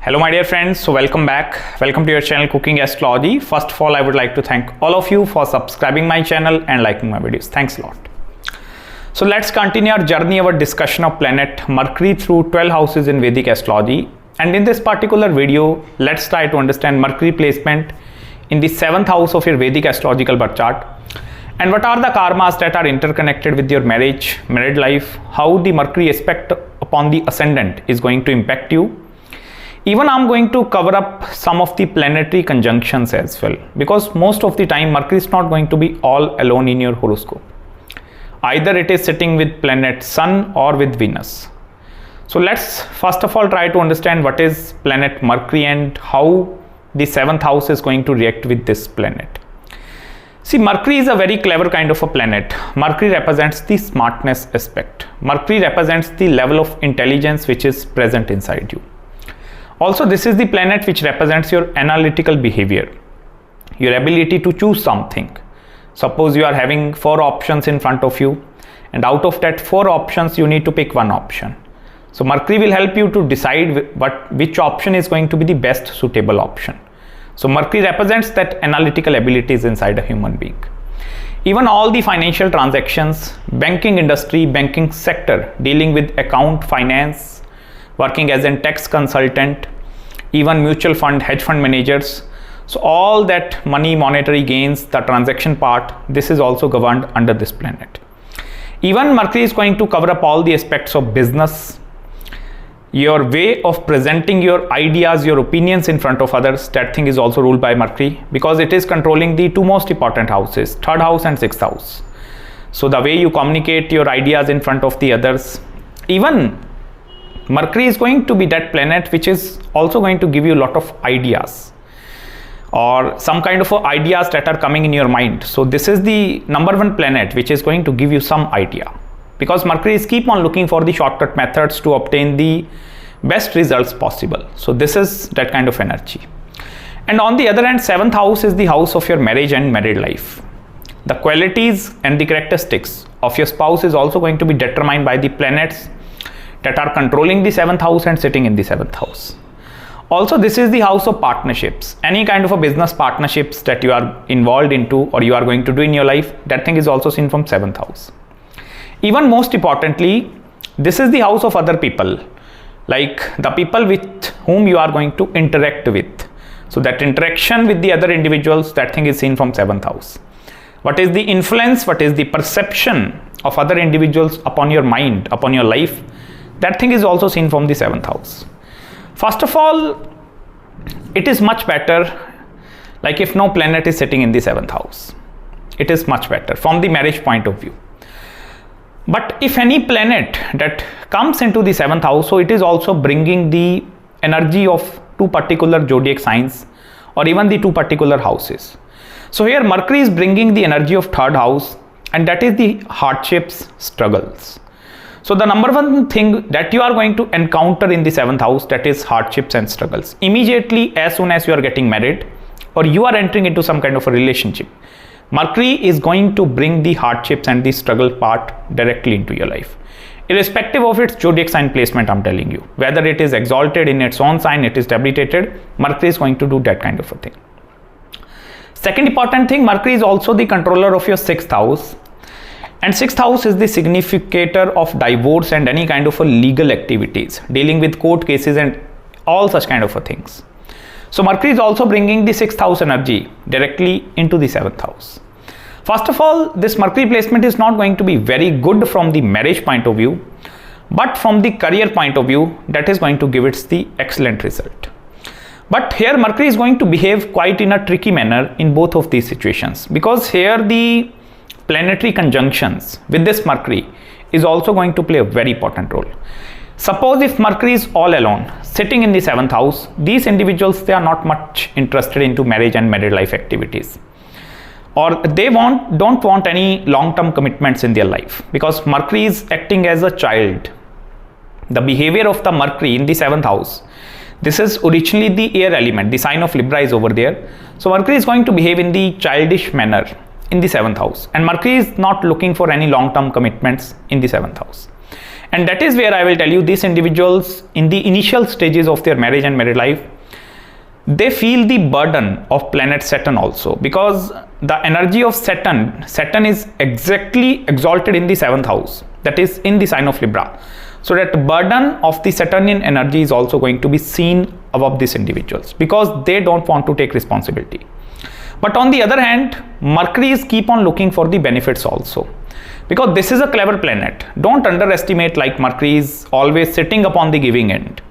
Hello my dear friends, so welcome back. Welcome to your channel Cooking Astrology. First of all, I would like to thank all of you for subscribing my channel and liking my videos. Thanks a lot. So let's continue our journey, our discussion of planet Mercury through 12 houses in Vedic Astrology. And in this particular video, let's try to understand Mercury placement in the 7th house of your Vedic astrological birth chart. And what are the karmas that are interconnected with your married life, how the Mercury aspect upon the Ascendant is going to impact you. Even I'm going to cover up some of the planetary conjunctions as well, because most of the time Mercury is not going to be all alone in your horoscope. Either it is sitting with planet Sun or with Venus. So let's first of all try to understand what is planet Mercury and how the 7th house is going to react with this planet. See, Mercury is a very clever kind of a planet. Mercury represents the smartness aspect. Mercury represents the level of intelligence which is present inside you. Also, this is the planet which represents your analytical behavior, your ability to choose something. Suppose you are having 4 options in front of you, and out of that 4 options you need to pick one option. So Mercury will help you to decide which option is going to be the best suitable option. So Mercury represents that analytical abilities inside a human being. Even all the financial transactions, banking industry, banking sector, dealing with account, finance, working as a tax consultant, even mutual fund, hedge fund managers. So all that money, monetary gains, the transaction part, this is also governed under this planet. Even Mercury is going to cover up all the aspects of business, your way of presenting your ideas, your opinions in front of others. That thing is also ruled by Mercury, because it is controlling the 2 most important houses, 3rd house and 6th house. So the way you communicate your ideas in front of the others. Even Mercury is going to be that planet which is also going to give you a lot of ideas or some kind of ideas that are coming in your mind. So this is the number 1 planet which is going to give you some idea, because Mercury is keep on looking for the shortcut methods to obtain the best results possible. So this is that kind of energy. And on the other hand, 7th house is the house of your marriage and married life. The qualities and the characteristics of your spouse is also going to be determined by the planets that are controlling the 7th house and sitting in the 7th house. Also, this is the house of partnerships. Any kind of a business partnerships that you are involved into or you are going to do in your life, that thing is also seen from 7th house. Even most importantly, this is the house of other people, like the people with whom you are going to interact with. So that interaction with the other individuals, that thing is seen from 7th house. What is the influence, what is the perception of other individuals upon your mind, upon your life, that thing is also seen from the 7th house. First of all, it is much better like if no planet is sitting in the 7th house. It is much better from the marriage point of view. But if any planet that comes into the 7th house, so it is also bringing the energy of 2 particular zodiac signs or even the 2 particular houses. So here Mercury is bringing the energy of 3rd house, and that is the hardships, struggles. So the number 1 thing that you are going to encounter in the 7th house, that is hardships and struggles. Immediately as soon as you are getting married or you are entering into some kind of a relationship, Mercury is going to bring the hardships and the struggle part directly into your life. Irrespective of its zodiac sign placement, I'm telling you, whether it is exalted in its own sign, it is debilitated, Mercury is going to do that kind of a thing. Second important thing, Mercury is also the controller of your 6th house. And 6th house is the significator of divorce and any kind of a legal activities, dealing with court cases and all such kind of a things. So Mercury is also bringing the 6th house energy directly into the 7th house. First of all, this Mercury placement is not going to be very good from the marriage point of view, but from the career point of view, that is going to give it the excellent result. But here Mercury is going to behave quite in a tricky manner in both of these situations, because here the planetary conjunctions with this Mercury is also going to play a very important role. Suppose if Mercury is all alone sitting in the 7th house, these individuals, they are not much interested into marriage and married life activities, or they don't want any long-term commitments in their life, because Mercury is acting as a child. The behavior of the Mercury in the 7th house, this is originally the air element, the sign of Libra is over there. So Mercury is going to behave in the childish manner in the 7th house, and Mercury is not looking for any long-term commitments in the 7th house. And that is where I will tell you, these individuals in the initial stages of their marriage and married life, they feel the burden of planet Saturn also, because the energy of Saturn is exactly exalted in the 7th house, that is in the sign of Libra. So that burden of the Saturnian energy is also going to be seen above these individuals, because they don't want to take responsibility. But on the other hand, Mercury is keep on looking for the benefits also, because this is a clever planet. Don't underestimate, like Mercury is always sitting upon the giving end.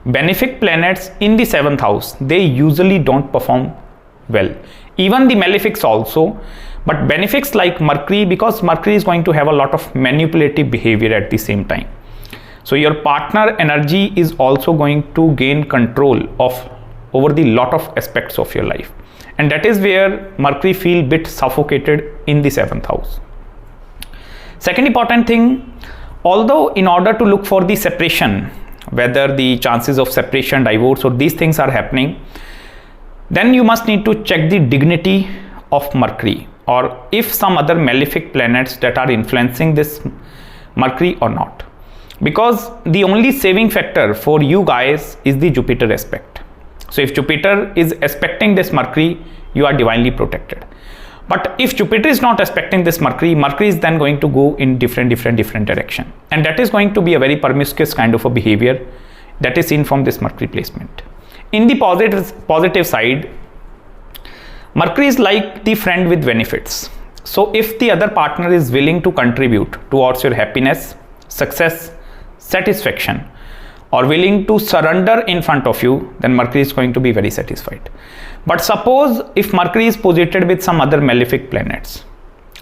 Benefic planets in the 7th house, they usually don't perform well. Even the malefics also, but benefics like Mercury, because Mercury is going to have a lot of manipulative behavior at the same time. So your partner energy is also going to gain control over the lot of aspects of your life. And that is where Mercury feel bit suffocated in the 7th house. Second important thing, although in order to look for the separation, whether the chances of separation, divorce, or these things are happening, then you must need to check the dignity of Mercury, or if some other malefic planets that are influencing this Mercury or not. Because the only saving factor for you guys is the Jupiter aspect. So if Jupiter is aspecting this Mercury, you are divinely protected. But if Jupiter is not aspecting this Mercury, Mercury is then going to go in different direction. And that is going to be a very promiscuous kind of a behavior that is seen from this Mercury placement. In the positive side, Mercury is like the friend with benefits. So if the other partner is willing to contribute towards your happiness, success, satisfaction, or willing to surrender in front of you, then Mercury is going to be very satisfied. But suppose if Mercury is posited with some other malefic planets,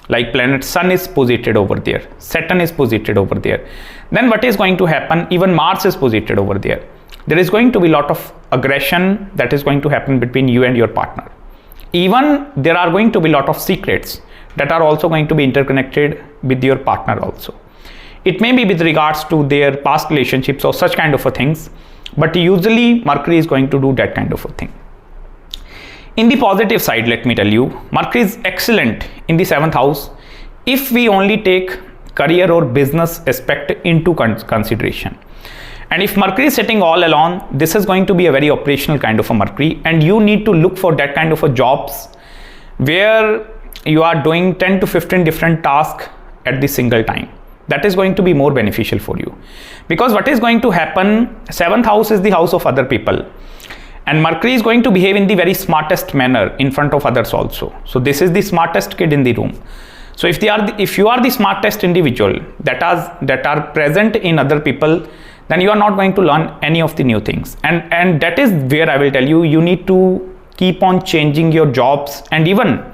like planet Sun is posited over there, Saturn is posited over there, then what is going to happen? Even Mars is posited over there. There is going to be a lot of aggression that is going to happen between you and your partner. Even there are going to be a lot of secrets that are also going to be interconnected with your partner also. It may be with regards to their past relationships or such kind of a things, but usually Mercury is going to do that kind of a thing. In the positive side, let me tell you, Mercury is excellent in the 7th house if we only take career or business aspect into consideration. And if Mercury is sitting all alone, this is going to be a very operational kind of a Mercury, and you need to look for that kind of a jobs where you are doing 10 to 15 different tasks at the single time. That is going to be more beneficial for you, because what is going to happen, 7th house is the house of other people, and Mercury is going to behave in the very smartest manner in front of others also. So this is the smartest kid in the room. So if you are the smartest individual that are present in other people, then you are not going to learn any of the new things. And that is where I will tell you, you need to keep on changing your jobs. And even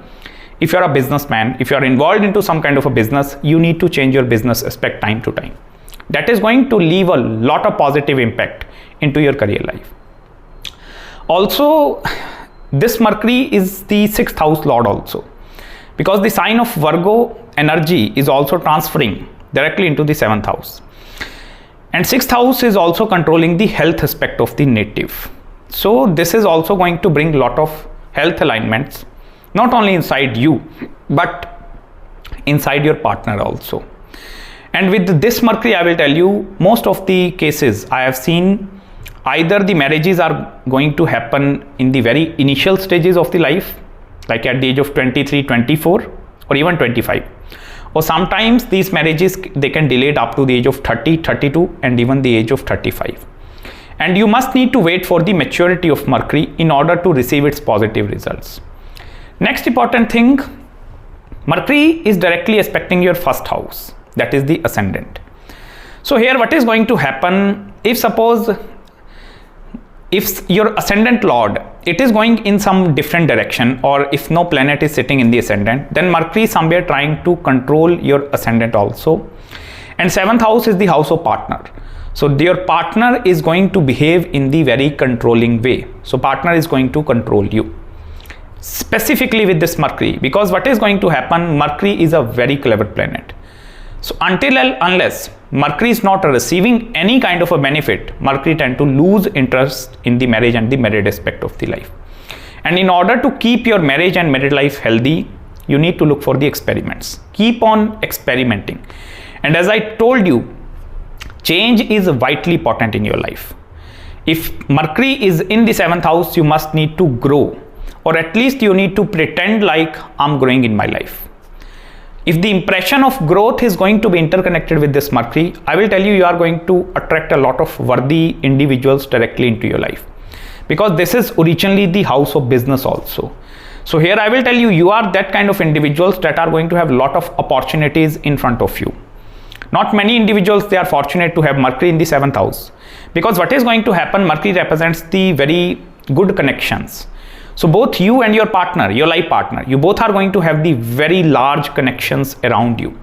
if you are a businessman, if you are involved into some kind of a business, you need to change your business aspect time to time. That is going to leave a lot of positive impact into your career life. Also, this Mercury is the 6th house lord also, because the sign of Virgo energy is also transferring directly into the 7th house. And 6th house is also controlling the health aspect of the native. So this is also going to bring a lot of health alignments, not only inside you, but inside your partner also. And with this Mercury, I will tell you, most of the cases I have seen, either the marriages are going to happen in the very initial stages of the life, like at the age of 23, 24, or even 25. Or sometimes these marriages, they can delay it up to the age of 30, 32, and even the age of 35. And you must need to wait for the maturity of Mercury in order to receive its positive results. Next important thing, Mercury is directly aspecting your 1st house, that is the Ascendant. So here what is going to happen, if your Ascendant Lord, it is going in some different direction, or if no planet is sitting in the Ascendant, then Mercury is somewhere trying to control your Ascendant also. And 7th house is the house of partner. So your partner is going to behave in the very controlling way. So partner is going to control you, specifically with this Mercury, because what is going to happen, Mercury is a very clever planet. So unless Mercury is not receiving any kind of a benefit, Mercury tend to lose interest in the marriage and the married aspect of the life. And in order to keep your marriage and married life healthy, you need to look for the experiments. Keep on experimenting. And as I told you, change is vitally important in your life. If Mercury is in the 7th house, you must need to grow, or at least you need to pretend like I'm growing in my life. If the impression of growth is going to be interconnected with this Mercury, I will tell you, you are going to attract a lot of worthy individuals directly into your life, because this is originally the house of business also. So here I will tell you, you are that kind of individuals that are going to have a lot of opportunities in front of you. Not many individuals, they are fortunate to have Mercury in the 7th house, because what is going to happen, Mercury represents the very good connections. So both you and your partner, your life partner, you both are going to have the very large connections around you.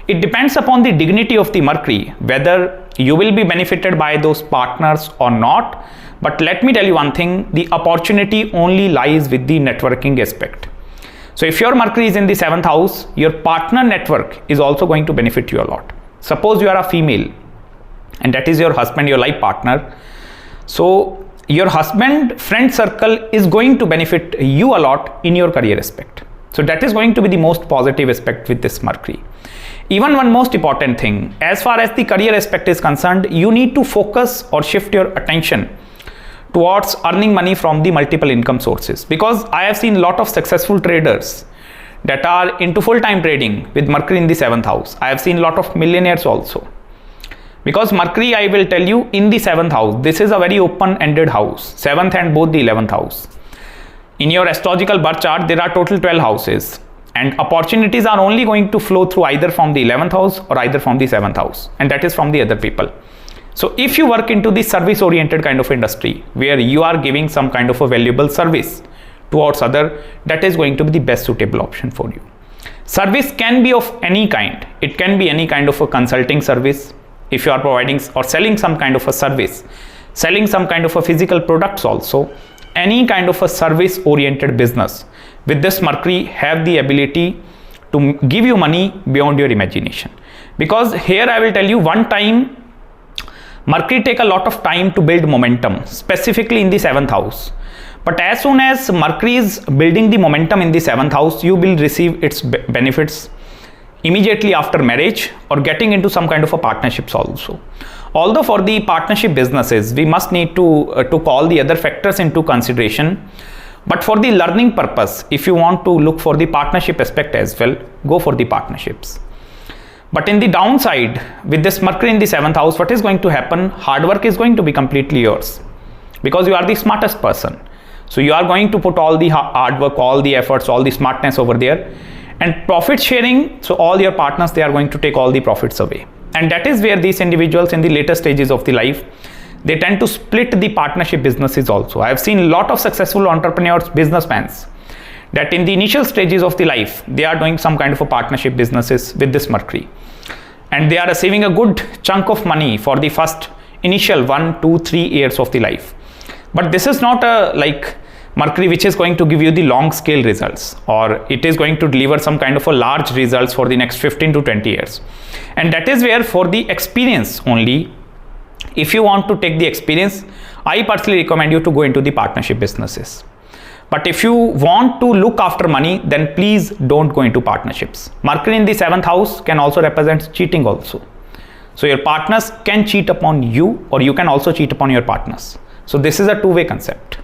It depends upon the dignity of the Mercury, whether you will be benefited by those partners or not. But let me tell you one thing, the opportunity only lies with the networking aspect. So if your Mercury is in the 7th house, your partner network is also going to benefit you a lot. Suppose you are a female and that is your husband, your life partner. So your husband friend circle is going to benefit you a lot in your career aspect. So that is going to be the most positive aspect with this Mercury. Even one most important thing, as far as the career aspect is concerned, you need to focus or shift your attention towards earning money from the multiple income sources, because I have seen a lot of successful traders that are into full-time trading with Mercury in the 7th house. I have seen a lot of millionaires also. Because Mercury, I will tell you, in the 7th house, this is a very open-ended house, 7th and both the 11th house. In your astrological birth chart, there are total 12 houses, and opportunities are only going to flow through either from the 11th house or either from the 7th house, and that is from the other people. So if you work into the service-oriented kind of industry, where you are giving some kind of a valuable service towards other, that is going to be the best suitable option for you. Service can be of any kind. It can be any kind of a consulting service. If you are providing or selling some kind of a service, selling some kind of a physical products also, any kind of a service oriented business, with this Mercury have the ability to give you money beyond your imagination. Because here I will tell you, one time Mercury take a lot of time to build momentum, specifically in the 7th house. But as soon as Mercury is building the momentum in the 7th house, you will receive its benefits immediately after marriage or getting into some kind of a partnerships also. Although for the partnership businesses, we must need to call the other factors into consideration. But for the learning purpose, if you want to look for the partnership aspect as well, go for the partnerships. But in the downside, with this Mercury in the 7th house, what is going to happen? Hard work is going to be completely yours, because you are the smartest person. So you are going to put all the hard work, all the efforts, all the smartness over there. And profit sharing, so all your partners, they are going to take all the profits away. And that is where these individuals in the later stages of the life, they tend to split the partnership businesses also. I have seen a lot of successful entrepreneurs, businessmen, that in the initial stages of the life, they are doing some kind of a partnership businesses with this Mercury. And they are receiving a good chunk of money for the first initial 1, 2, 3 years of the life. But this is not a like Mercury which is going to give you the long scale results, or it is going to deliver some kind of a large results for the next 15 to 20 years. And that is where for the experience only, if you want to take the experience, I personally recommend you to go into the partnership businesses. But if you want to look after money, then please don't go into partnerships. Mercury in the 7th house can also represent cheating also. So your partners can cheat upon you, or you can also cheat upon your partners. So this is a two-way concept.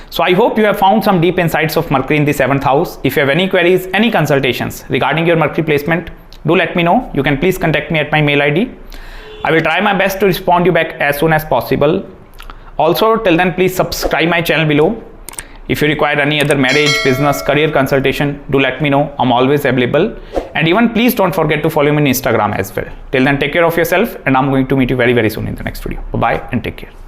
So I hope you have found some deep insights of Mercury in the 7th house. If you have any queries, any consultations regarding your Mercury placement, do let me know. You can please contact me at my mail ID. I will try my best to respond you back as soon as possible. Also, till then, please subscribe my channel below. If you require any other marriage, business, career consultation, do let me know. I'm always available. And even please don't forget to follow me on Instagram as well. Till then, take care of yourself, and I'm going to meet you very, very soon in the next video. Bye-bye and take care.